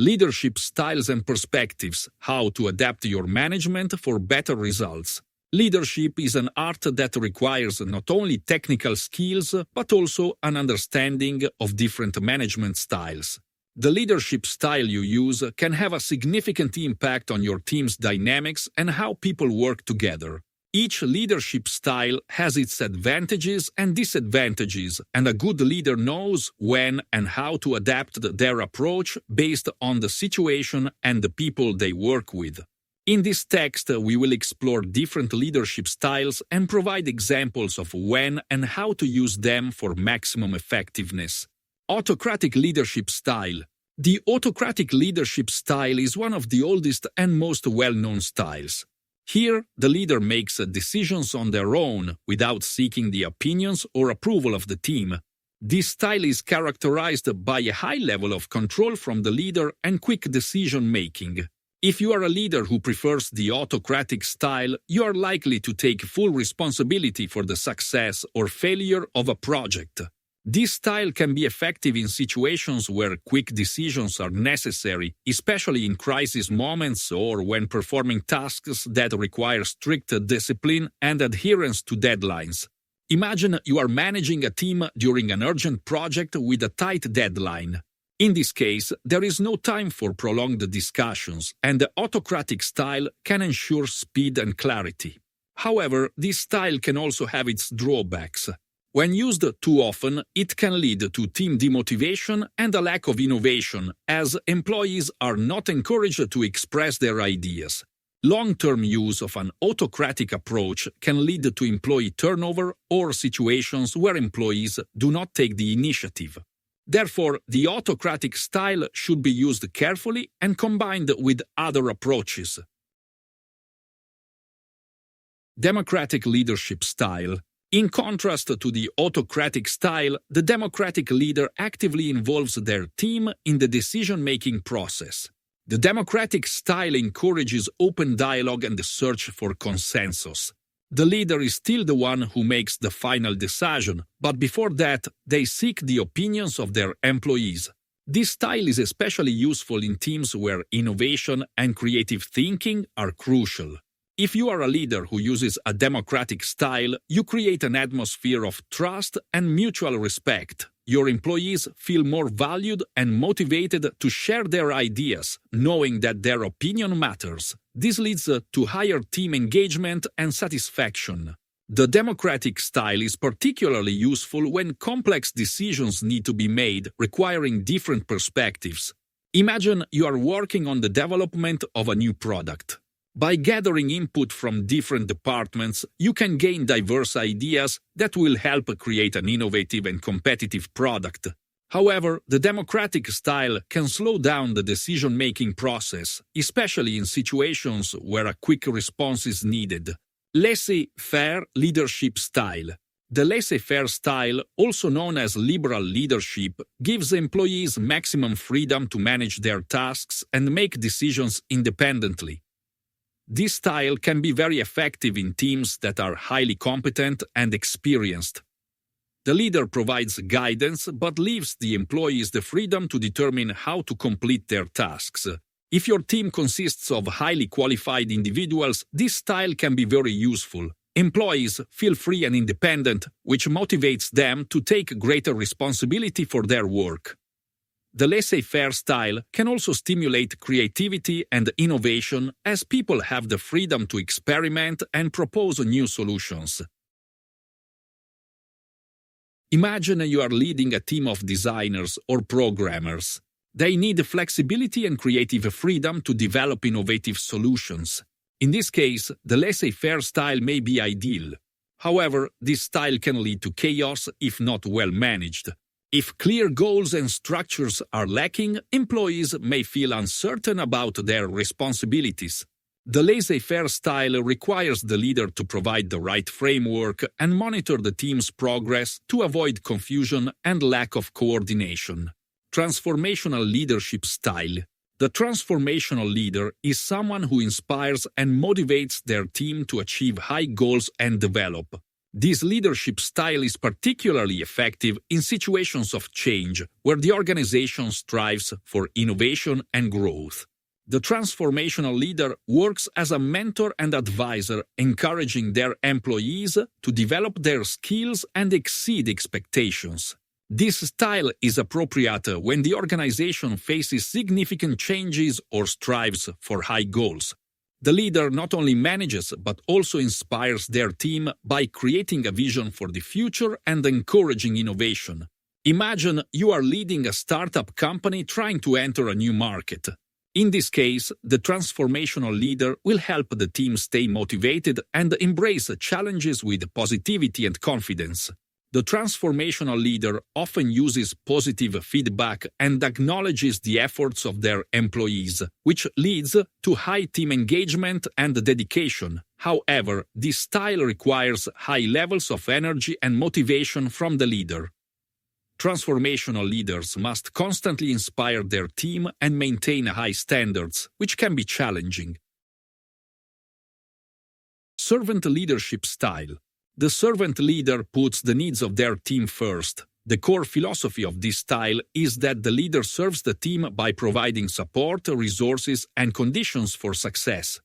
Leadership styles and perspectives, how to adapt your management for better results. Leadership is an art that requires not only technical skills, but also an understanding of different management styles. The leadership style you use can have a significant impact on your team's dynamics and how people work together. Each leadership style has its advantages and disadvantages, and a good leader knows when and how to adapt their approach based on the situation and the people they work with. In this text, we will explore different leadership styles and provide examples of when and how to use them for maximum effectiveness. Autocratic leadership style. The autocratic leadership style is one of the oldest and most well-known styles. Here, the leader makes decisions on their own without seeking the opinions or approval of the team. This style is characterized by a high level of control from the leader and quick decision-making. If you are a leader who prefers the autocratic style, you are likely to take full responsibility for the success or failure of a project. This style can be effective in situations where quick decisions are necessary, especially in crisis moments or when performing tasks that require strict discipline and adherence to deadlines. Imagine you are managing a team during an urgent project with a tight deadline. In this case, there is no time for prolonged discussions, and the autocratic style can ensure speed and clarity. However, this style can also have its drawbacks. When used too often, it can lead to team demotivation and a lack of innovation, as employees are not encouraged to express their ideas. Long-term use of an autocratic approach can lead to employee turnover or situations where employees do not take the initiative. Therefore, the autocratic style should be used carefully and combined with other approaches. Democratic leadership style. In contrast to the autocratic style, the democratic leader actively involves their team in the decision-making process. The democratic style encourages open dialogue and the search for consensus. The leader is still the one who makes the final decision, but before that, they seek the opinions of their employees. This style is especially useful in teams where innovation and creative thinking are crucial. If you are a leader who uses a democratic style, you create an atmosphere of trust and mutual respect. Your employees feel more valued and motivated to share their ideas, knowing that their opinion matters. This leads to higher team engagement and satisfaction. The democratic style is particularly useful when complex decisions need to be made, requiring different perspectives. Imagine you are working on the development of a new product. By gathering input from different departments, you can gain diverse ideas that will help create an innovative and competitive product. However, the democratic style can slow down the decision-making process, especially in situations where a quick response is needed. Laissez-faire leadership style. The laissez-faire style, also known as liberal leadership, gives employees maximum freedom to manage their tasks and make decisions independently. This style can be very effective in teams that are highly competent and experienced. The leader provides guidance but leaves the employees the freedom to determine how to complete their tasks. If your team consists of highly qualified individuals, this style can be very useful. Employees feel free and independent, which motivates them to take greater responsibility for their work. The laissez-faire style can also stimulate creativity and innovation as people have the freedom to experiment and propose new solutions. Imagine you are leading a team of designers or programmers. They need flexibility and creative freedom to develop innovative solutions. In this case, the laissez-faire style may be ideal. However, this style can lead to chaos if not well managed. If clear goals and structures are lacking, employees may feel uncertain about their responsibilities. The laissez-faire style requires the leader to provide the right framework and monitor the team's progress to avoid confusion and lack of coordination. Transformational leadership style. The transformational leader is someone who inspires and motivates their team to achieve high goals and develop. This leadership style is particularly effective in situations of change, where the organization strives for innovation and growth. The transformational leader works as a mentor and advisor, encouraging their employees to develop their skills and exceed expectations. This style is appropriate when the organization faces significant changes or strives for high goals. The leader not only manages but also inspires their team by creating a vision for the future and encouraging innovation. Imagine you are leading a startup company trying to enter a new market. In this case, the transformational leader will help the team stay motivated and embrace challenges with positivity and confidence. The transformational leader often uses positive feedback and acknowledges the efforts of their employees, which leads to high team engagement and dedication. However, this style requires high levels of energy and motivation from the leader. Transformational leaders must constantly inspire their team and maintain high standards, which can be challenging. Servant leadership style. The servant leader puts the needs of their team first. The core philosophy of this style is that the leader serves the team by providing support, resources, and conditions for success.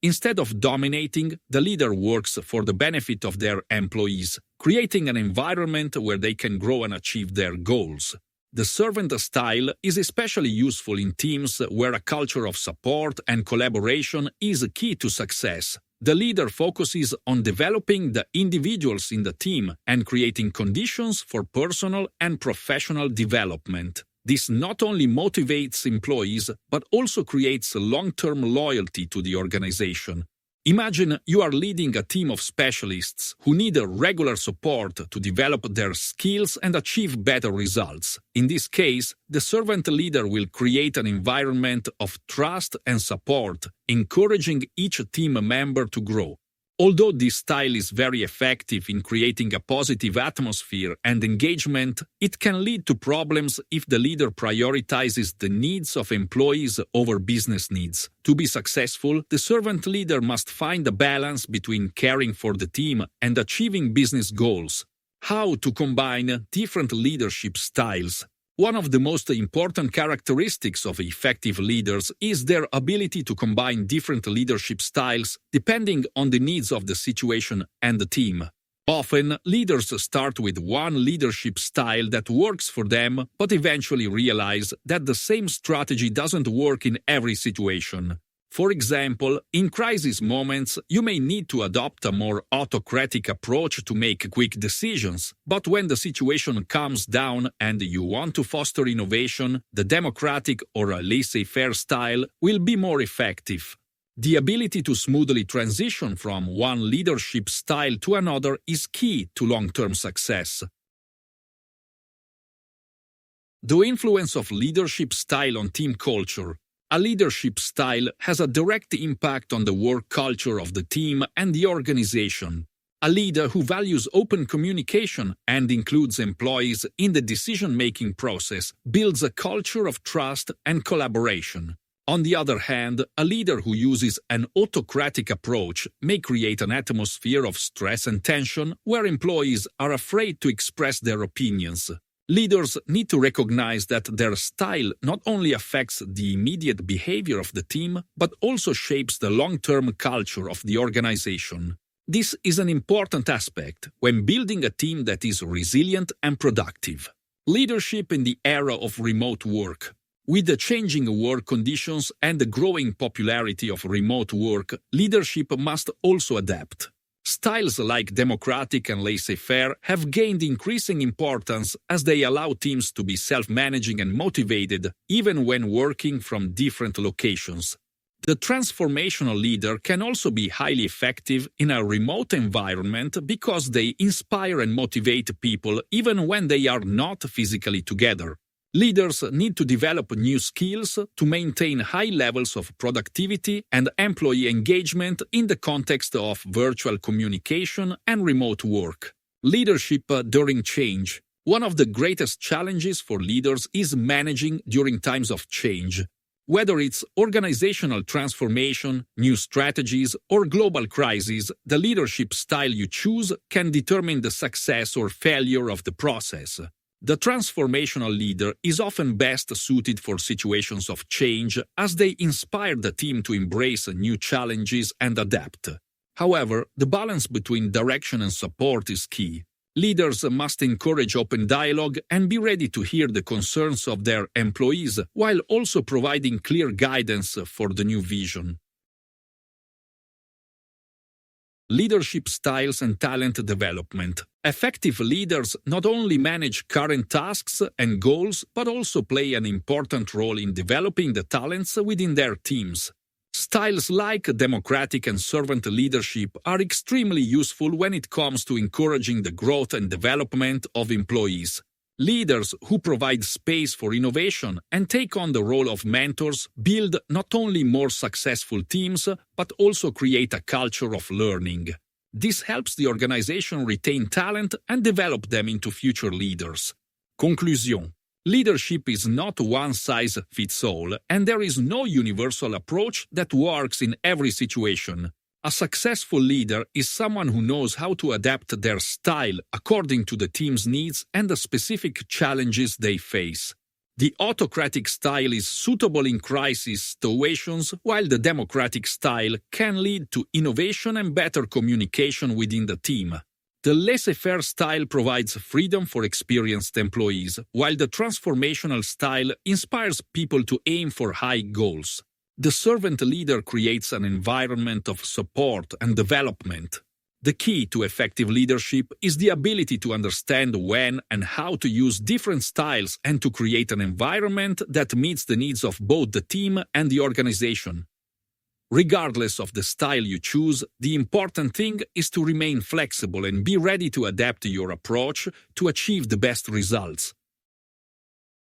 Instead of dominating, the leader works for the benefit of their employees, creating an environment where they can grow and achieve their goals. The servant style is especially useful in teams where a culture of support and collaboration is key to success. The leader focuses on developing the individuals in the team and creating conditions for personal and professional development. This not only motivates employees, but also creates long-term loyalty to the organization. Imagine you are leading a team of specialists who need regular support to develop their skills and achieve better results. In this case, the servant leader will create an environment of trust and support, encouraging each team member to grow. Although this style is very effective in creating a positive atmosphere and engagement, it can lead to problems if the leader prioritizes the needs of employees over business needs. To be successful, the servant leader must find a balance between caring for the team and achieving business goals. How to combine different leadership styles? One of the most important characteristics of effective leaders is their ability to combine different leadership styles depending on the needs of the situation and the team. Often, leaders start with one leadership style that works for them, but eventually realize that the same strategy doesn't work in every situation. For example, in crisis moments, you may need to adopt a more autocratic approach to make quick decisions, but when the situation calms down and you want to foster innovation, the democratic or a laissez-faire style will be more effective. The ability to smoothly transition from one leadership style to another is key to long-term success. The influence of leadership style on team culture. A leadership style has a direct impact on the work culture of the team and the organization. A leader who values open communication and includes employees in the decision-making process builds a culture of trust and collaboration. On the other hand, a leader who uses an autocratic approach may create an atmosphere of stress and tension where employees are afraid to express their opinions. Leaders need to recognize that their style not only affects the immediate behavior of the team, but also shapes the long-term culture of the organization. This is an important aspect when building a team that is resilient and productive. Leadership in the era of remote work. With the changing work conditions and the growing popularity of remote work, leadership must also adapt. Styles like democratic and laissez-faire have gained increasing importance as they allow teams to be self-managing and motivated even when working from different locations. The transformational leader can also be highly effective in a remote environment because they inspire and motivate people even when they are not physically together. Leaders need to develop new skills to maintain high levels of productivity and employee engagement in the context of virtual communication and remote work. Leadership during change. One of the greatest challenges for leaders is managing during times of change. Whether it's organizational transformation, new strategies, or global crises, the leadership style you choose can determine the success or failure of the process. The transformational leader is often best suited for situations of change as they inspire the team to embrace new challenges and adapt. However, the balance between direction and support is key. Leaders must encourage open dialogue and be ready to hear the concerns of their employees while also providing clear guidance for the new vision. Leadership styles and talent development. Effective leaders not only manage current tasks and goals but also play an important role in developing the talents within their teams. Styles like democratic and servant leadership are extremely useful when it comes to encouraging the growth and development of employees. Leaders who provide space for innovation and take on the role of mentors build not only more successful teams but also create a culture of learning. This helps the organization retain talent and develop them into future leaders. Conclusion. Leadership is not one-size-fits-all, and there is no universal approach that works in every situation. A successful leader is someone who knows how to adapt their style according to the team's needs and the specific challenges they face. The autocratic style is suitable in crisis situations, while the democratic style can lead to innovation and better communication within the team. The laissez-faire style provides freedom for experienced employees, while the transformational style inspires people to aim for high goals. The servant leader creates an environment of support and development. The key to effective leadership is the ability to understand when and how to use different styles and to create an environment that meets the needs of both the team and the organization. Regardless of the style you choose, the important thing is to remain flexible and be ready to adapt your approach to achieve the best results.